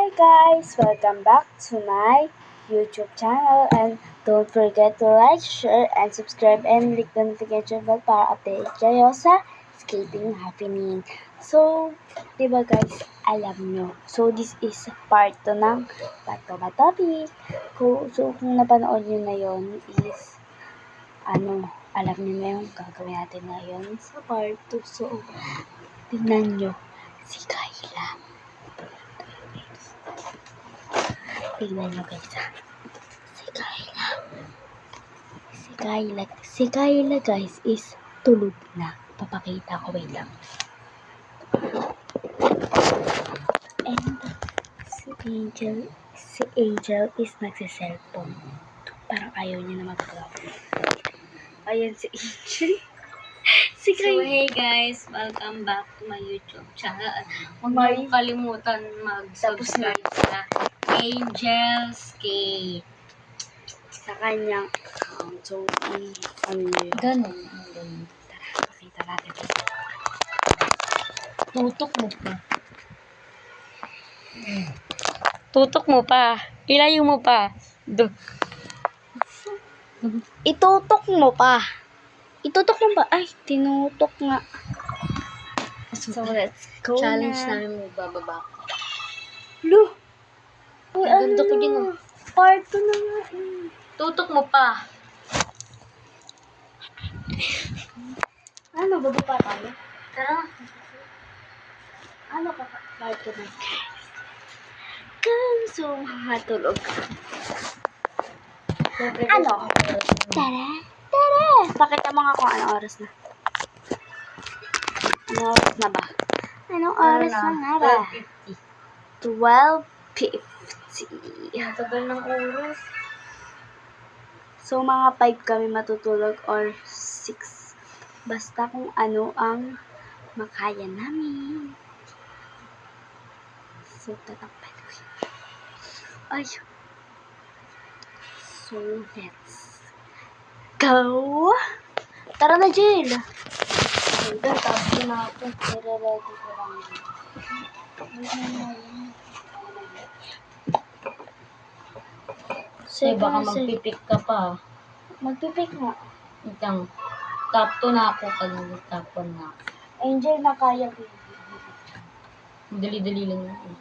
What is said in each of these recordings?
Hi guys! Welcome back to my YouTube channel and don't forget to like, share, and subscribe and click the notification bell para update kayo sa skating happening. So, diba guys, alam nyo. So, this is part 2 ng Bato Ba Topic. So, kung napanood nyo na yun is, alam nyo na yung gagawin natin ngayon sa part 2. So, tingnan nyo si Kayla. Tingnan nyo guys ha. Si Kayla guys is tulog na. Papakita ko, wait lang. And si Angel is nagsiselfone. Parang ayaw niya na mag-vlog. Ayan si Angel. Si So, hey guys, welcome back to my YouTube channel. Huwag May- niyo kalimutan mag-subscribe sa Angel Skate. sa kanyang account. So, Ganun. Tara, pakita natin. Tutok mo pa. Tutok mo pa. Ilayo mo pa. Itutok mo pa. Itutok mo ba? Ay, tinutok nga. So, let's go Challenge na. namin magbababa. Lo! Uy, Ang ganda ko din, oh. Part 2 na nga eh. Tutok mo pa. Bababa tayo? Tara. Part 2 na. Kung so, makatulog. Tara! Pakita mo nga kung anong oras na. Anong oras na ba? Anong oras na nga ba? 12:50. Ang tagal ng oras. So, mga 5 kami matutulog or 6. Basta kung ano ang makaya namin. So, tatakpan ko. Ay. So, let's go! Tara na, Jill! Tapos na ako. Nire-ready ko lang din. Baka magpipik ka pa. Magpipik nga. Itang top 2 na ako pag top 1 na ako. Angel na kaya ko. Dali-dali lang yun.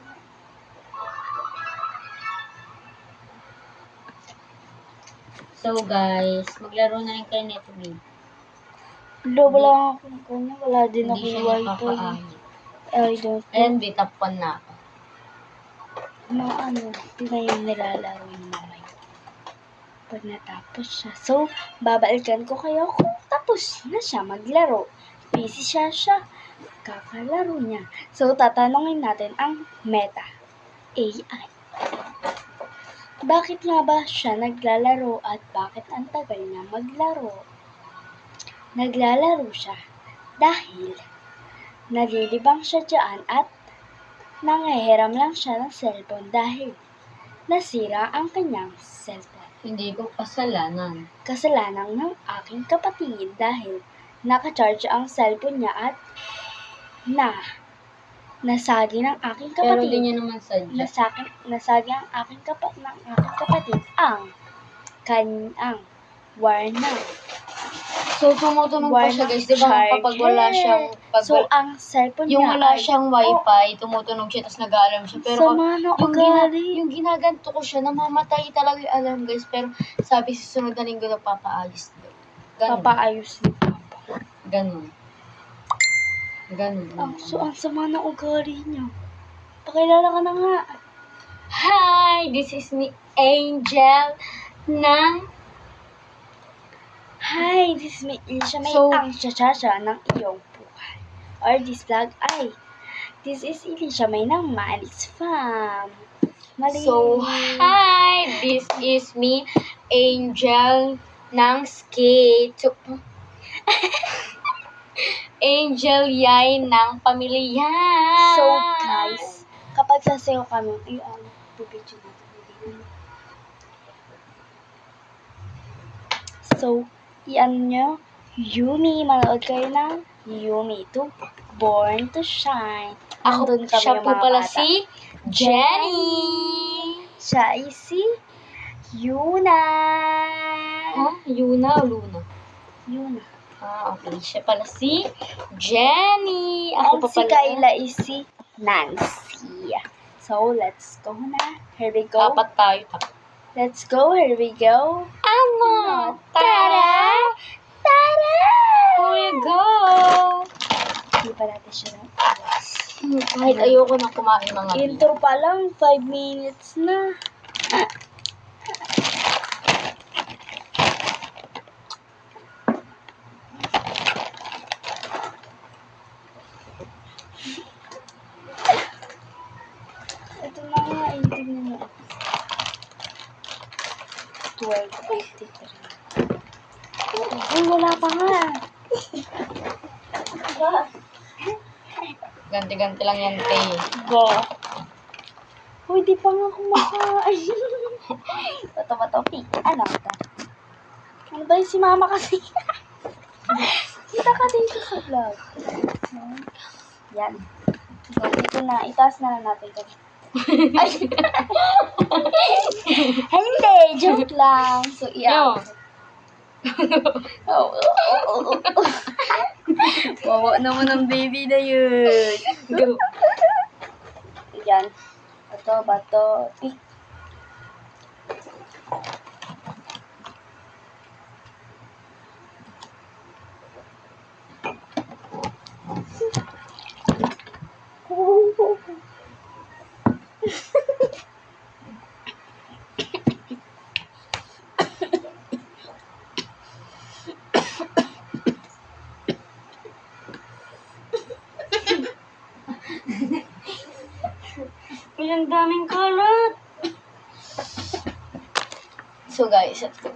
So guys, maglaro na rin kayo neto game. Wala akong kanya. Wala din Hindi siya akong wifi. nakakaano. I don't know. And di top 1 na ako. Hindi na yung nilalaro yung mamay. Pag natapos siya. So, babalikan ko kayo kung tapos na siya maglaro. Busy siya. Kakalaro niya. So, tatanungin natin ang Meta AI. Bakit nga ba siya naglalaro at bakit ang tagal niya maglaro? Naglalaro siya dahil nalilibang siya dyan at nangihiram lang siya ng cellphone dahil nasira ang kanyang cellphone. Hindi ko kasalanan. Kasalanan ng aking kapatid dahil nakacharge ang cellphone niya at nasagi ng aking Pero kapatid. di niya naman sadya. Nasagi ang aking kapatid ang wire na. So, tumutunog pa siya guys. Di ba kapag wala siyang... So, ang cellphone yung niya wala siyang wifi, tumutunog siya, tapos nag-aalarm siya. Pero yung ginaganto ko siya, namamatay talaga yung alarm guys. Pero sabi sa sunod na linggo na papaayos daw. Papaayos ni Papa. Ganun. So, ang sama ng ugali niya. Pakilala ka na nga. Hi! This is me, Angel ng... Hi, this is me, Elisha May, So, ang chachacha ng iyong buhay. Or this vlog ay, this is Elisha May ng Malis Fam. So, hi! This is me, Angel ng Skate. So, Angel Yay ng Pamilya. So, guys, kapag sasayaw kami, pupicture natin. So, nyo, Yumi. Manood kayo ng Yumi to Born to Shine. Ako, Nandun kami siya yung po mga pala bata. si Jenny! Siya ay si Yuna. Ha? Yuna o Luna? Yuna. Okay. Siya pala si Jenny. Ako And pa si pala. Kayla is si Nancy. So, let's go na. Here we go. Apat tayo. Let's go. Here we go. Ano? Tara! Tara! Here we go! Hindi pa natin siya na. Kahit ayoko na kumain mga Intro pa lang, 5 minutes na. Ito na nga, tingnan mo. 12:53. Ay, wala pa nga. Ganti-ganti lang yan, te. Go. Uy, di pa nga kumakain. Bato-bato, ano ito? Ano ba yung si mama kasi? Kita ka dito sa vlog. Yan. So, dito na. Itaas na lang natin ito. Ay! Hindi! Joke lang. So, Yo. Wawa naman ang baby na yun. Go. Yan. Bato. Tik. Ay, ang daming kalat. So guys, ito.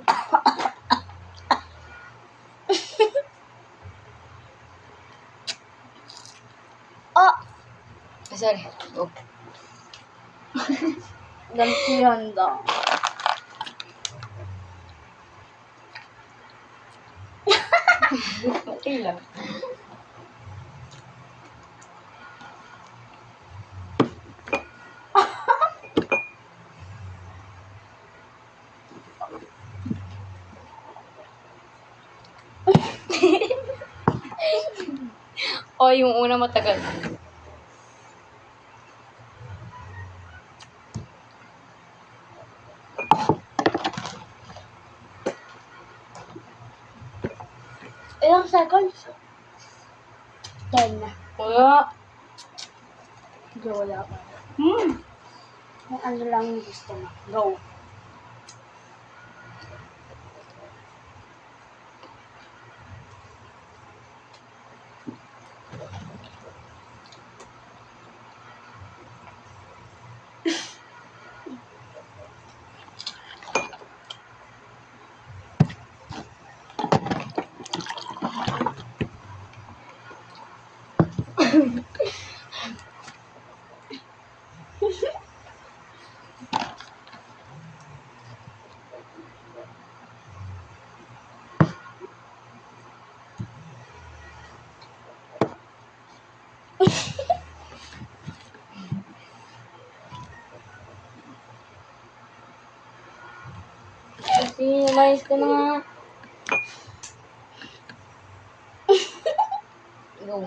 Oh! Sorry. Go. Gantihan daw. Okay lang. O, yung una matagal. Ilang seconds? 10 na. Wala. Go, wala pa. Hmm. Kung ano lang yung gusto mo. Go. Kasi, umayos ka na nga. Go.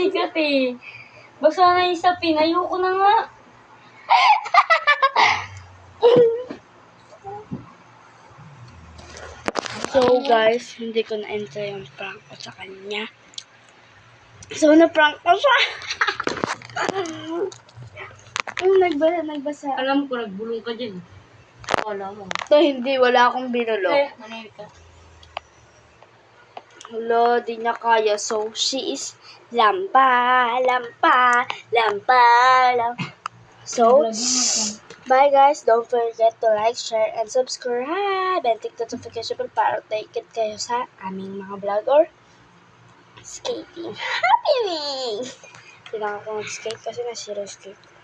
Kasi, basta na yung sapin, ayoko na nga. So guys, hindi ko na-enjoy yung prank ko sa kanya. So na-prank ko siya. Nagbasa. Alam ko, nagbulong ka dyan. Wala mo. So hindi, wala akong binulo. Manahil ka. Hello, di niya kaya. So she is lampa. So, bye guys. Don't forget to like, share, and subscribe. And click the notification bell para updated kayo sa aming mga vlog or skating happening. Kailangan ko mag-skate kasi na zero skate.